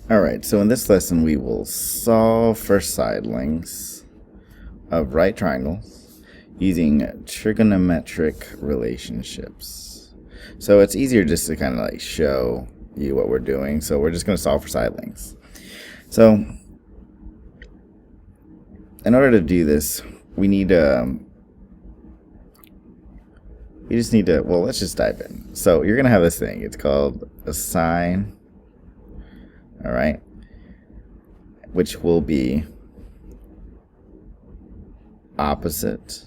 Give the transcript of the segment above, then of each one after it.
Alright, so in this lesson we will solve for side lengths of right triangles using trigonometric relationships. So it's easier just to kind of like show you what we're doing. So we're just going to solve for side lengths. So in order to do this, we just need to, well, let's just dive in. So you're going to have this thing. It's called a sine. All right, which will be opposite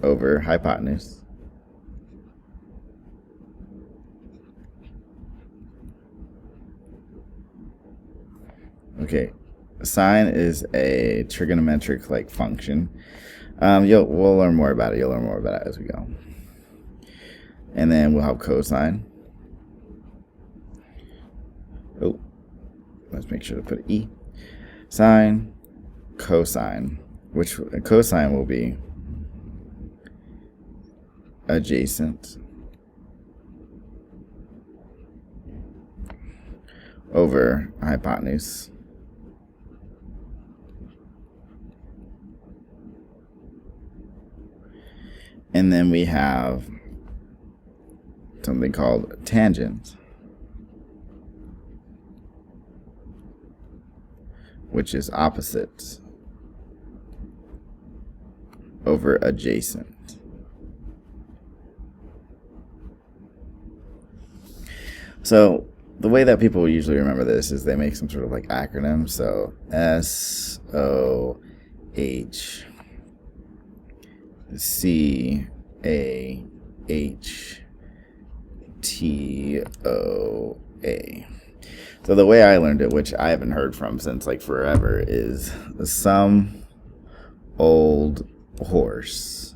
over hypotenuse. Okay, sine is a trigonometric like function. We'll learn more about it. You'll learn more about it as we go. And then we'll have cosine. Oh, let's make sure to put E. Sine, cosine, which cosine will be adjacent over hypotenuse. And then we have something called tangent, which is opposite over adjacent. So the way that people usually remember this is they make some sort of like acronym. So SOHCAHTOA. So the way I learned it, which I haven't heard from since like forever, is some old horse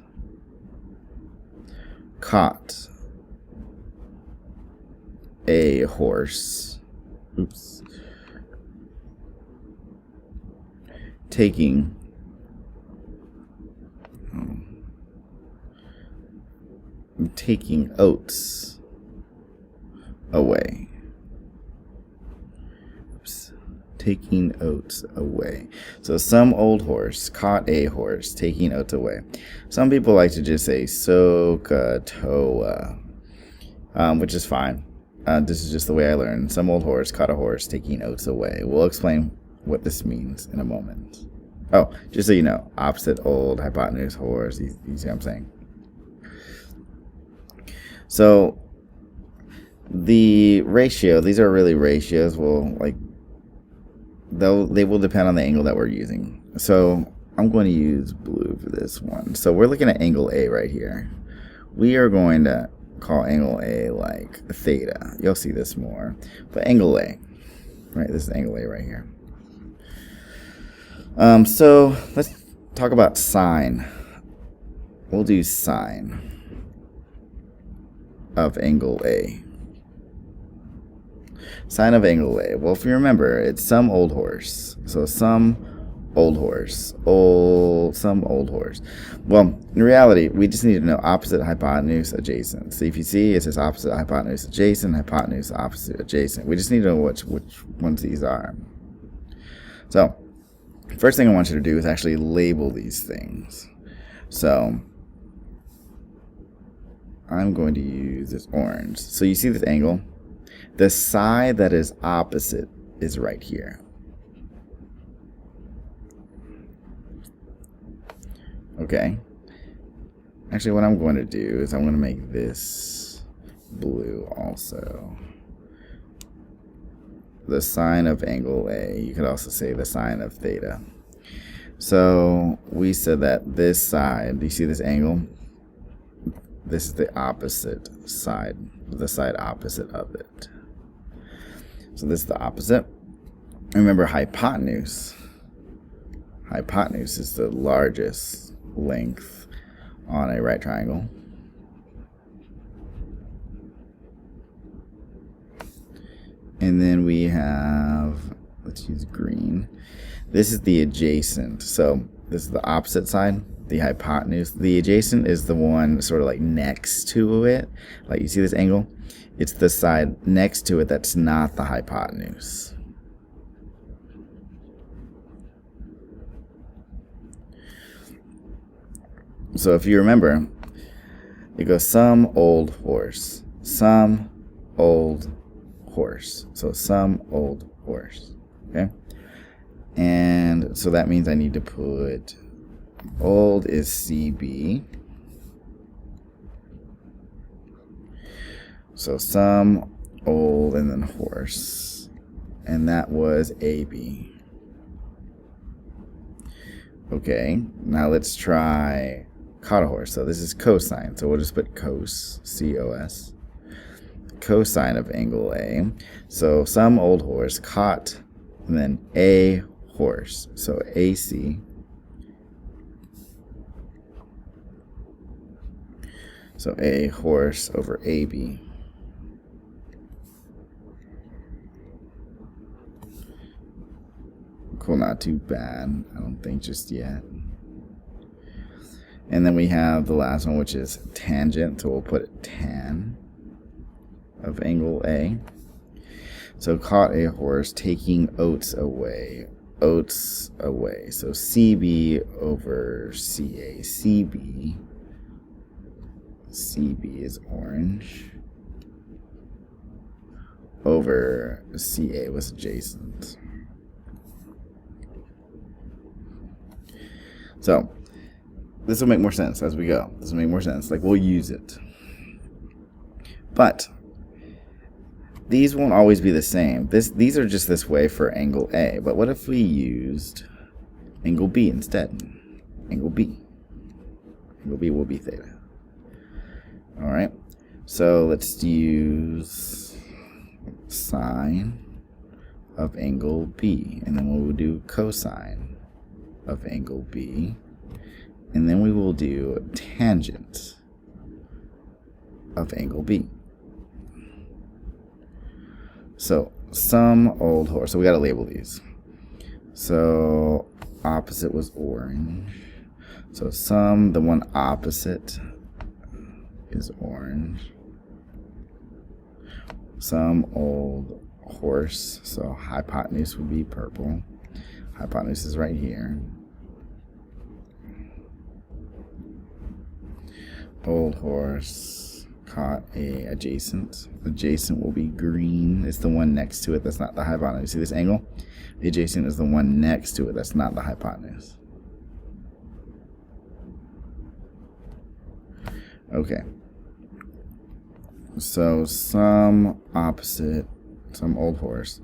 caught a horse, taking oats away. Taking oats away. So some old horse caught a horse taking oats away. Some people like to just say SOHCAHTOA, which is fine. This is just the way I learned. Some old horse caught a horse taking oats away. We'll explain what this means in a moment. Oh, just so you know, opposite old, hypotenuse, horse. You see what I'm saying? So the ratio, these are really ratios. They will depend on the angle that we're using. So I'm going to use blue for this one. So we're looking at angle A right here. We are going to call angle A like theta. You'll see this more. But angle A, right? This is angle A right here. So let's talk about sine. We'll do sine of angle A. Sine of angle A. Well, if you remember, it's some old horse. So some old horse. Some old horse. Well, in reality, we just need to know opposite, hypotenuse, adjacent. So if you see, it says opposite, hypotenuse, adjacent, hypotenuse, opposite, adjacent. We just need to know which ones these are. So first thing I want you to do is actually label these things. So I'm going to use this orange. So you see this angle? The side that is opposite is right here. Okay. Actually, what I'm going to do is I'm going to make this blue also. The sine of angle A. You could also say the sine of theta. So we said that this side, do you see this angle? This is the opposite side, the side opposite of it. So this is the opposite. Remember hypotenuse. Hypotenuse is the largest length on a right triangle. And then we have, let's use green. This is the adjacent. So this is the opposite side, the hypotenuse. The adjacent is the one sort of like next to it. Like you see this angle? It's the side next to it that's not the hypotenuse. So if you remember, it goes some old horse, some old horse. So some old horse, okay? And so that means I need to put old is CB. So some old and then horse. And that was AB. Okay, now let's try caught a horse. So this is cosine. So we'll just put cos, C-O-S. Cosine of angle A. So some old horse caught, and then a horse. So AC. So a horse over AB. Cool, not too bad. I don't think just yet. And then we have the last one, which is tangent. So we'll put tan of angle A. So caught a horse taking oats away. Oats away. So CB over CA. CB. CB is orange. Over CA was adjacent. So this will make more sense as we go. This will make more sense. Like, we'll use it. But these won't always be the same. These are just this way for angle A. But what if we used angle B instead? Angle B. Angle B will be theta. All right. So let's use sine of angle B. And then we'll do cosine of angle B. And then we will do tangent of angle B. So some old horse. So we got to label these. So opposite was orange. So some, the one opposite is orange. Some old horse. So hypotenuse would be purple. Hypotenuse is right here. Old horse caught a adjacent. Adjacent will be green. It's the one next to it that's not the hypotenuse. See this angle? The adjacent is the one next to it that's not the hypotenuse. Okay. So some opposite, some old horse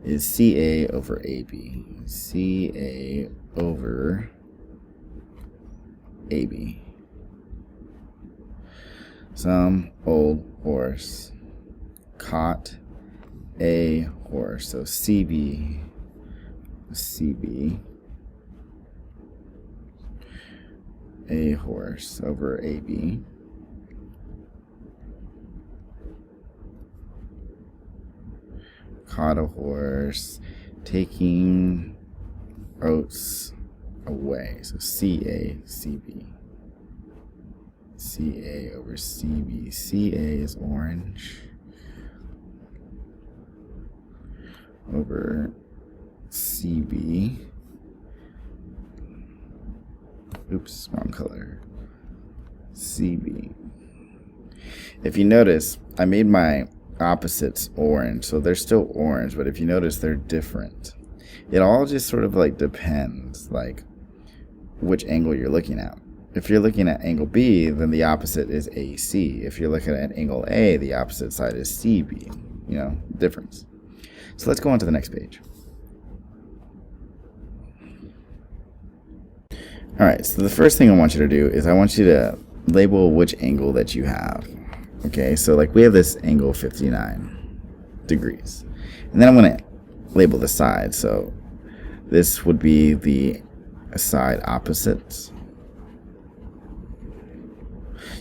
is CA over AB. CA over AB. Some old horse caught a horse. So CB, a horse over AB. Caught a horse taking oats away. So CA, CB. CA over CB. CA is orange over CB. Oops, wrong color. CB. If you notice, I made my opposites orange, so they're still orange, but if you notice, they're different. It all just sort of like depends, like which angle you're looking at. If you're looking at angle B, then the opposite is AC. If you're looking at angle A, the opposite side is CB. You know, difference. So let's go on to the next page. All right, so the first thing I want you to do is I want you to label which angle that you have. Okay, so like we have this angle 59 degrees. And then I'm going to label the side. So this would be the side opposites.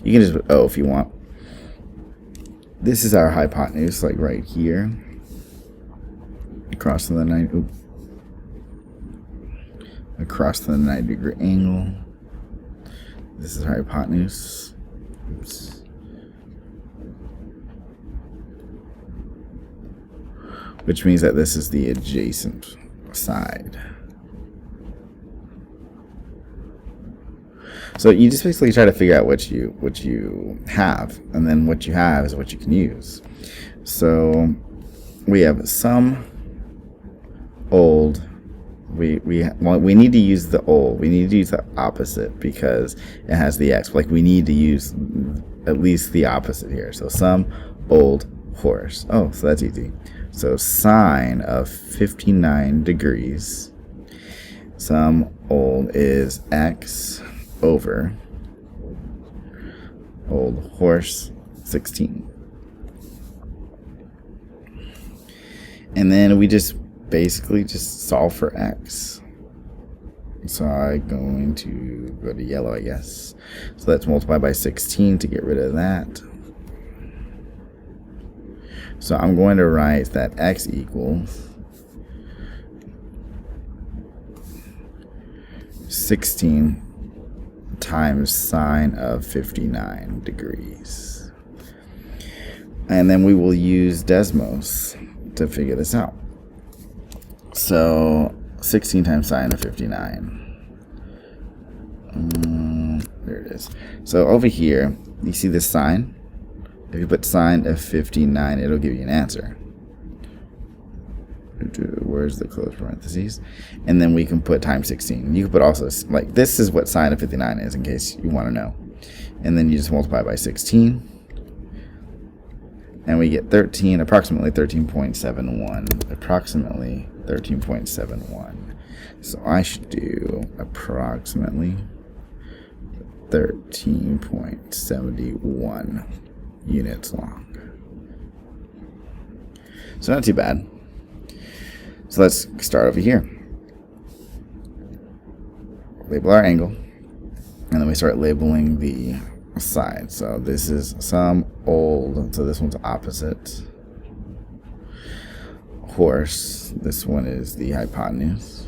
You can just put O if you want. This is our hypotenuse, like right here. Across the 90. across the 90-degree angle. This is our hypotenuse. Oops. Which means that this is the adjacent side. So you just basically try to figure out what you have, and then what you have is what you can use. So we have some old. We need to use the old. We need to use the opposite because it has the x. Like we need to use at least the opposite here. So some old horse. Oh, so that's easy. So sine of 59 degrees. Some old is x over old horse 16. And then we just basically just solve for x. So I'm going to go to yellow, I guess. So let's multiply by 16 to get rid of that. So I'm going to write that x equals 16 times sine of 59 degrees. And then we will use Desmos to figure this out. So 16 times sine of 59. There it is. So over here, you see this sine? If you put sine of 59, it'll give you an answer. Where's the close parentheses? And then we can put times 16. You can put also, like, this is what sine of 59 is, in case you want to know. And then you just multiply by 16. And we get approximately 13.71. Approximately 13.71. So I should do approximately 13.71 units long. So not too bad. So let's start over here. Label our angle. And then we start labeling the side. So this is some old. So this one's opposite. Horse. This one is the hypotenuse.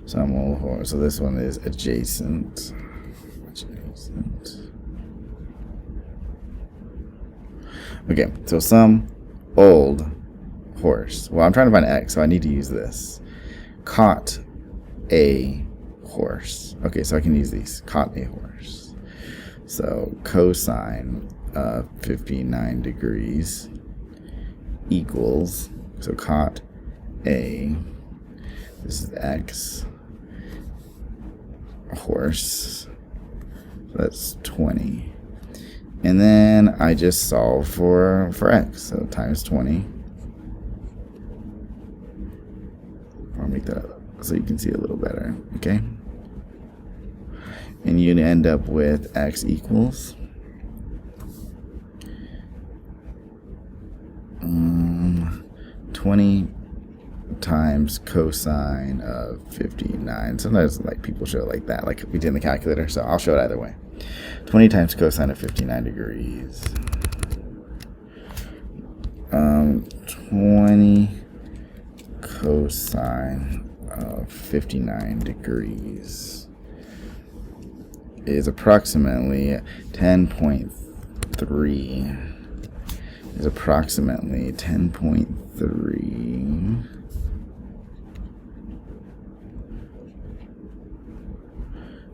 Some old horse. So this one is adjacent. Okay, so some old horse. Well, I'm trying to find x, so I need to use this. Caught a horse. Okay, so I can use these. Caught a horse. So cosine of 59 degrees equals, so caught a, this is x, horse, so that's 20. And then I just solve for x, so times 20. I'll make that up so you can see it a little better, okay? And you end up with x equals 20 times cosine of 59. Sometimes like people show it like that, like we did in the calculator, so I'll show it either way. 20 times cosine of 59 degrees. 20 cosine of 59 degrees is approximately 10.3. Is approximately 10.3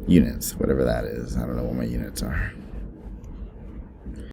units, whatever that is. I don't know what my units are.